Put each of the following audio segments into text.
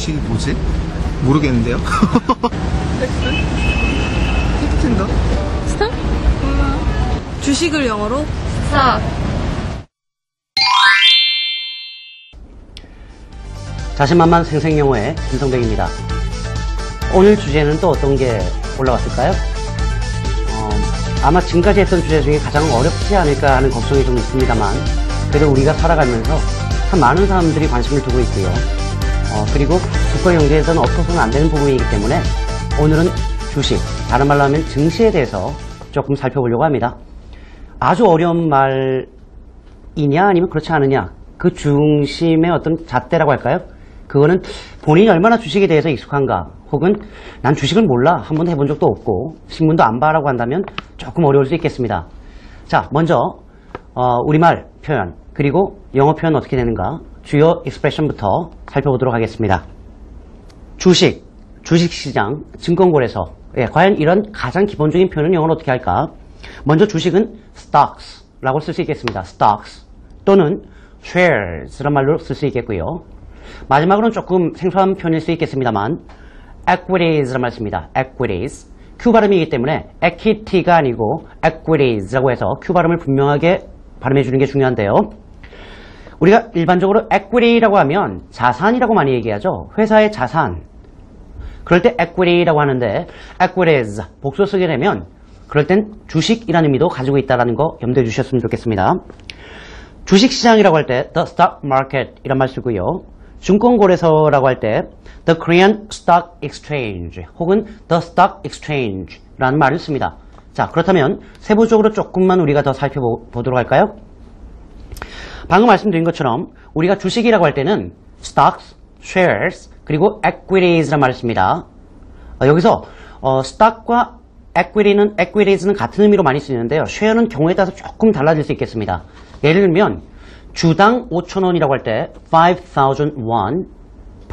주식이 뭐지? 모르겠는데요? 팩트인가? 스탁? 주식을 영어로 스탁. 자신만만 생생영어의 김성백입니다. 오늘 주제는 또 어떤 게 올라왔을까요? 아마 지금까지 했던 주제 중에 가장 어렵지 않을까 하는 걱정이 좀 있습니다만, 그래도 우리가 살아가면서 참 많은 사람들이 관심을 두고 있고요. 그리고 국가 경제에서는 없어서는 안 되는 부분이기 때문에 오늘은 주식, 다른 말로 하면 증시에 대해서 조금 살펴보려고 합니다. 아주 어려운 말이냐 아니면 그렇지 않느냐, 그 중심의 어떤 잣대라고 할까요? 그거는 본인이 얼마나 주식에 대해서 익숙한가, 혹은 난 주식을 몰라, 한 번도 해본 적도 없고 신문도 안 봐라고 한다면 조금 어려울 수 있겠습니다. 자, 먼저 우리말 표현, 그리고 영어 표현 어떻게 되는가, 주요 익스프레션부터 살펴보도록 하겠습니다. 주식, 주식시장, 증권거래소. 과연 이런 가장 기본적인 표현은 영어로 어떻게 할까? 먼저 주식은 stocks라고 쓸 수 있겠습니다. stocks 또는 shares란 말로 쓸 수 있겠고요. 마지막으로는 조금 생소한 표현일 수 있겠습니다만 equities란 말 씁니다. equities. Q 발음이기 때문에 equity가 아니고 equities라고 해서 Q 발음을 분명하게 발음해 주는 게 중요한데요. 우리가 일반적으로 equity라고 하면 자산이라고 많이 얘기하죠. 회사의 자산. 그럴 때 equity라고 하는데 equities 복수 쓰게 되면 그럴 땐 주식이라는 의미도 가지고 있다는 거 염두해 주셨으면 좋겠습니다. 주식시장이라고 할 때 the stock market 이란 말 쓰고요. 증권거래소라고 할 때 the Korean Stock Exchange 혹은 the Stock Exchange라는 말을 씁니다. 자, 그렇다면 세부적으로 조금만 우리가 더 살펴보도록 할까요? 방금 말씀드린 것처럼 우리가 주식이라고 할 때는 stocks, shares, 그리고 equities란 말을 씁니다. 여기서 stock과 equities는 같은 의미로 많이 쓰이는데요. share는 경우에 따라서 조금 달라질 수 있겠습니다. 예를 들면 주당 5,000원이라고 할 때 5,000 won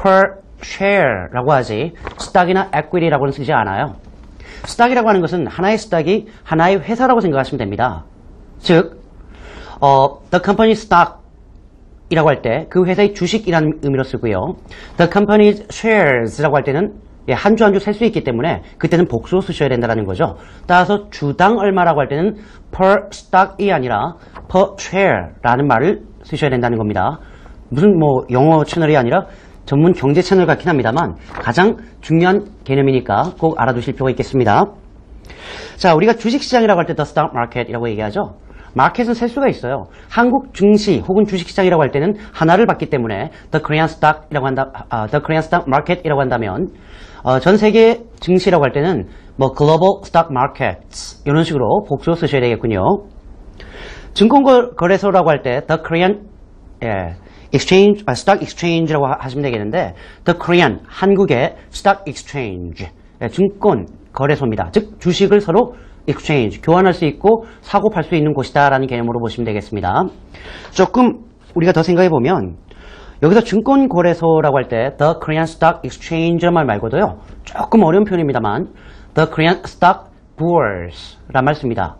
per share라고 하지 stock이나 equity라고는 쓰지 않아요. stock이라고 하는 것은 하나의 stock이 하나의 회사라고 생각하시면 됩니다. 즉 the company stock이라고 할 때 그 회사의 주식이라는 의미로 쓰고요. the company's shares라고 할 때는 한 주 한 주 셀 수 있기 때문에 그때는 복수로 쓰셔야 된다는 거죠. 따라서 주당 얼마라고 할 때는 per stock이 아니라 per share라는 말을 쓰셔야 된다는 겁니다. 무슨 영어 채널이 아니라 전문 경제 채널 같긴 합니다만 가장 중요한 개념이니까 꼭 알아두실 필요가 있겠습니다. 자, 우리가 주식시장이라고 할 때 the stock market이라고 얘기하죠. 마켓은 셀 수가 있어요. 한국 증시 혹은 주식시장이라고 할 때는 하나를 봤기 때문에 the Korean stock market이라고 한다면 전 세계 증시라고 할 때는 global stock markets 이런 식으로 복수로 쓰셔야 되겠군요. 증권거래소라고 할 때 the Korean stock exchange라고 하시면 되겠는데 the Korean 한국의 stock exchange 증권 거래소입니다. 즉 주식을 서로 exchange 교환할 수 있고 사고 팔 수 있는 곳이다라는 개념으로 보시면 되겠습니다. 조금 우리가 더 생각해 보면 여기서 증권거래소라고 할 때 the Korean stock exchange 말 말고도요 조금 어려운 표현입니다만 the Korean stock bourse란 말 씁니다.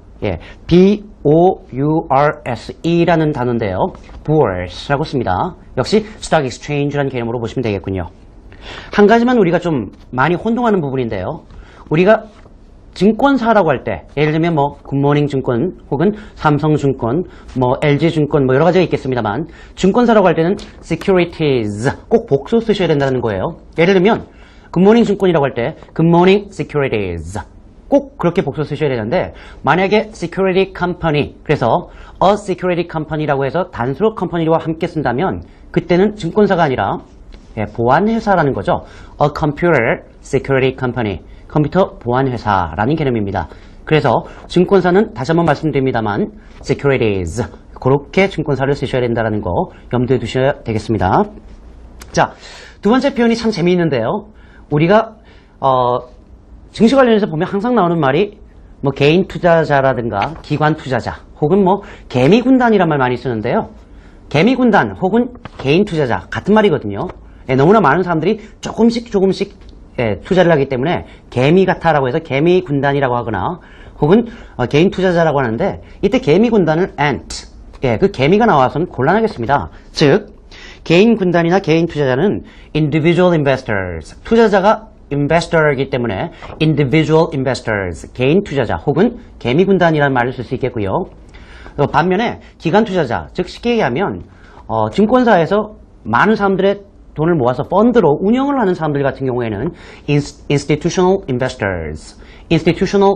B-O-U-R-S-E라는 단어인데요. bourse라고 씁니다. 역시 stock exchange라는 개념으로 보시면 되겠군요. 한 가지만 우리가 좀 많이 혼동하는 부분인데요. 우리가 증권사라고 할 때 예를 들면 굿모닝 증권 혹은 삼성증권 LG증권 여러 가지가 있겠습니다만 증권사라고 할 때는 securities 꼭 복수 쓰셔야 된다는 거예요. 예를 들면 굿모닝 증권이라고 할 때 굿모닝 securities 꼭 그렇게 복수 쓰셔야 되는데 만약에 security company 그래서 a security company라고 해서 단수로 컴퍼니와 함께 쓴다면 그때는 증권사가 아니라 보안회사라는 거죠. a computer security company 컴퓨터 보안회사라는 개념입니다. 그래서 증권사는 다시 한번 말씀드립니다만 securities 그렇게 증권사를 쓰셔야 된다는 거 염두에 두셔야 되겠습니다. 자, 두 번째 표현이 참 재미있는데요. 우리가 증시 관련해서 보면 항상 나오는 말이 개인 투자자라든가 기관 투자자 혹은 개미군단이란 말 많이 쓰는데요. 개미군단 혹은 개인 투자자 같은 말이거든요. 너무나 많은 사람들이 조금씩 투자를 하기 때문에 개미 같아라고 해서 개미 군단이라고 하거나 혹은 개인 투자자라고 하는데 이때 개미 군단은 ant, 그 개미가 나와서는 곤란하겠습니다. 즉 개인 군단이나 개인 투자자는 individual investors, 투자자가 investor이기 때문에 individual investors, 개인 투자자 혹은 개미 군단이라는 말을 쓸 수 있겠고요. 반면에 기관 투자자, 즉 쉽게 얘기하면 증권사에서 많은 사람들의 돈을 모아서 펀드로 운영을 하는 사람들 같은 경우에는 institutional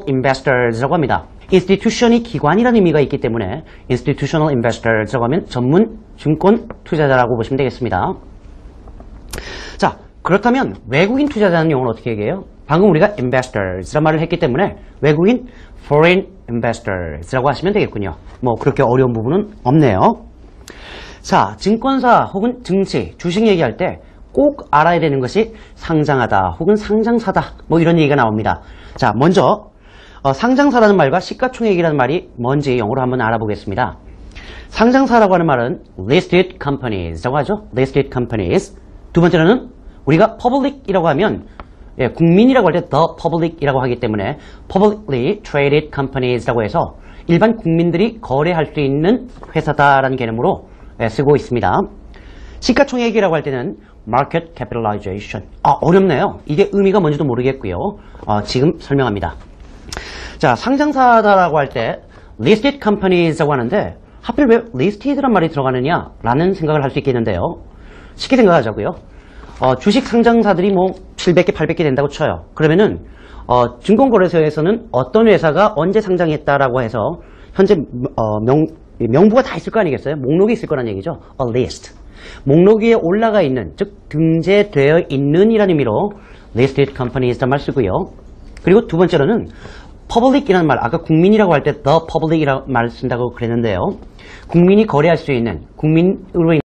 investors라고 합니다. institution이 기관이라는 의미가 있기 때문에 institutional investors라고 하면 전문 증권 투자자라고 보시면 되겠습니다. 자, 그렇다면 외국인 투자자는 영어로 어떻게 얘기해요? 방금 우리가 investors라는 말을 했기 때문에 외국인 foreign investors라고 하시면 되겠군요. 뭐 그렇게 어려운 부분은 없네요. 자, 증권사 혹은 증시, 주식 얘기할 때 꼭 알아야 되는 것이 상장하다 혹은 상장사다 뭐 이런 얘기가 나옵니다. 자, 먼저 상장사라는 말과 시가총액이라는 말이 뭔지 영어로 한번 알아보겠습니다. 상장사라고 하는 말은 listed companies라고 하죠. listed companies. 두 번째로는 우리가 public이라고 하면 국민이라고 할 때 the public이라고 하기 때문에 publicly traded companies라고 해서 일반 국민들이 거래할 수 있는 회사다라는 개념으로 쓰고 있습니다. 시가총액이라고 할 때는 market capitalization. 어렵네요. 이게 의미가 뭔지도 모르겠고요. 지금 설명합니다. 자, 상장사다라고 할 때 listed companies라고 하는데 하필 왜 listed란 말이 들어가느냐라는 생각을 할 수 있겠는데요. 쉽게 생각하자고요. 주식 상장사들이 뭐 700개, 800개 된다고 쳐요. 그러면은 증권거래소에서는 어떤 회사가 언제 상장했다라고 해서 현재 명부가 다 있을 거 아니겠어요? 목록이 있을 거란 얘기죠. A list. 목록 위에 올라가 있는, 즉 등재되어 있는 이라는 의미로 listed companies란 말 쓰고요. 그리고 두 번째로는 public이라는 말, 아까 국민이라고 할 때 the public이라는 말 쓴다고 그랬는데요. 국민이 거래할 수 있는, 국민으로